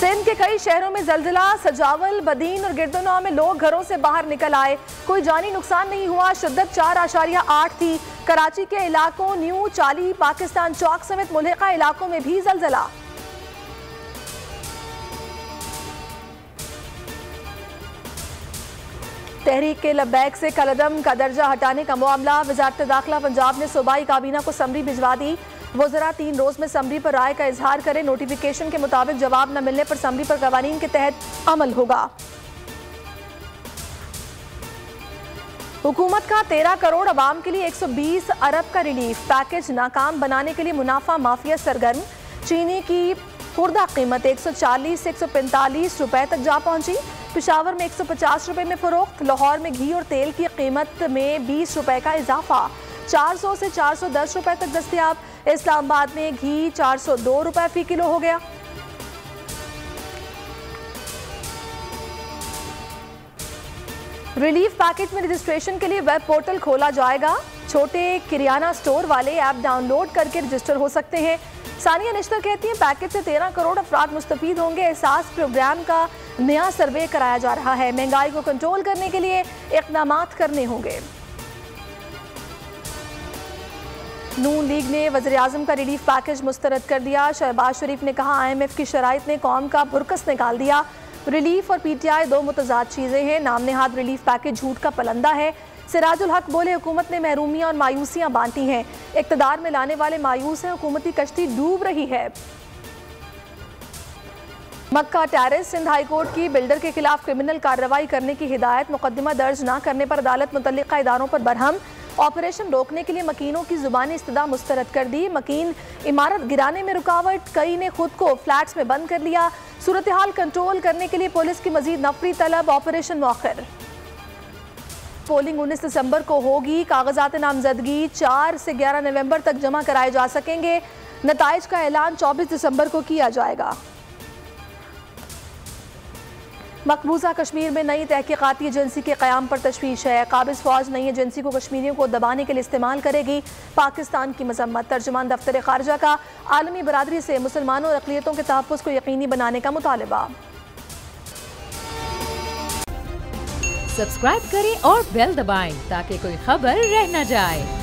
सिंध के कई शहरों में जलजिला, सजावल, बदीन और गिरदोनवा में लोग घरों से बाहर निकल आए। कोई जानी नुकसान नहीं हुआ। शिद्दत 4.8 थी। कराची के इलाकों न्यू चाली, पाकिस्तान चौक समेत मुल्हिका इलाकों में भी जलजिला। तहरीक के लब्बैक से कलअदम का दर्जा हटाने का मामला। वजारत दाखिला पंजाब ने सूबाई काबीना को समरी भिजवा दी। वज़रा 3 रोज में समरी पर राय का इजहार करें। नोटिफिकेशन के मुताबिक जवाब न मिलने पर समरी पर कवानीन के तहत अमल होगा। हुकूमत का 13 करोड़ अवाम के लिए 120 अरब का रिलीफ पैकेज नाकाम बनाने के लिए मुनाफा माफिया सरगर्म। चीनी की खुर्दा कीमत 140 से 145 रुपए तक जा पहुंची। पेशावर में 150 रुपए में फरोख्त। लाहौर में घी और तेल की कीमत में 20 रुपए का इजाफा, 400 से 410 रुपए तक दस्तयाब। इस्लामाबाद में घी 402 रुपए फी किलो हो गया। रिलीफ पैकेज में रजिस्ट्रेशन के लिए वेब पोर्टल खोला जाएगा। छोटे किरियाना स्टोर वाले ऐप डाउनलोड करके रजिस्टर हो सकते हैं। सानिया निश्तर कहती हैं पैकेज से 13 करोड़ अफराद मुस्तफीद होंगे। एहसास प्रोग्राम का नया सर्वे कराया जा रहा है। महंगाई को कंट्रोल करने के लिए इक़दामात करने होंगे। नून लीग ने वज़ीर आज़म का रिलीफ पैकेज मुस्तरद कर दिया। शहबाज शरीफ ने कहा IMF की शराइत ने कौम का बुरकस निकाल दिया। रिलीफ और PTI 2 मुतजाद चीज़ें हैं। नाम नेहाद रिलीफ पैकेज झूठ का पलंदा है। सिराजुल हक बोले हुकूमत ने महरूमियां और मायूसियां बांटी हैं। इक़्तिदार में लाने वाले मायूस हैं। हुकूमती कश्ती डूब रही है। मक्का टेरेस सिंध हाई कोर्ट की बिल्डर के खिलाफ क्रिमिनल कार्रवाई करने की हिदायत। मुकदमा दर्ज न करने पर अदालत मुतल्लिका इदारों पर बरहम। ऑपरेशन रोकने के लिए मकीनों की जुबानी इस्तदा मुस्तरद कर दी। मकीन इमारत गिराने में रुकावट। कई ने खुद को फ्लैट्स में बंद कर लिया। सूरत हाल कंट्रोल करने के लिए पुलिस की मजीद नफरी तलब। ऑपरेशन मौखर। पोलिंग 19 दिसंबर को होगी। कागजात नामजदगी 4 से 11 नवंबर तक जमा कराए जा सकेंगे। नताइज का ऐलान 24 दिसंबर को किया जाएगा। मकबूजा कश्मीर में नई तहकीकाती एजेंसी के क़याम पर तशवीश है। काबिज फौज नई एजेंसी को कश्मीरियों को दबाने के लिए इस्तेमाल करेगी। पाकिस्तान की मजम्मत। तर्जुमान दफ्तर खारजा का आलमी बरादरी से मुसलमानों और अक़लियतों के तहफ़्फ़ुज़ को यकीनी बनाने का मुतालबा। सब्सक्राइब करें और बेल दबाएं ताकि कोई खबर रह न जाए।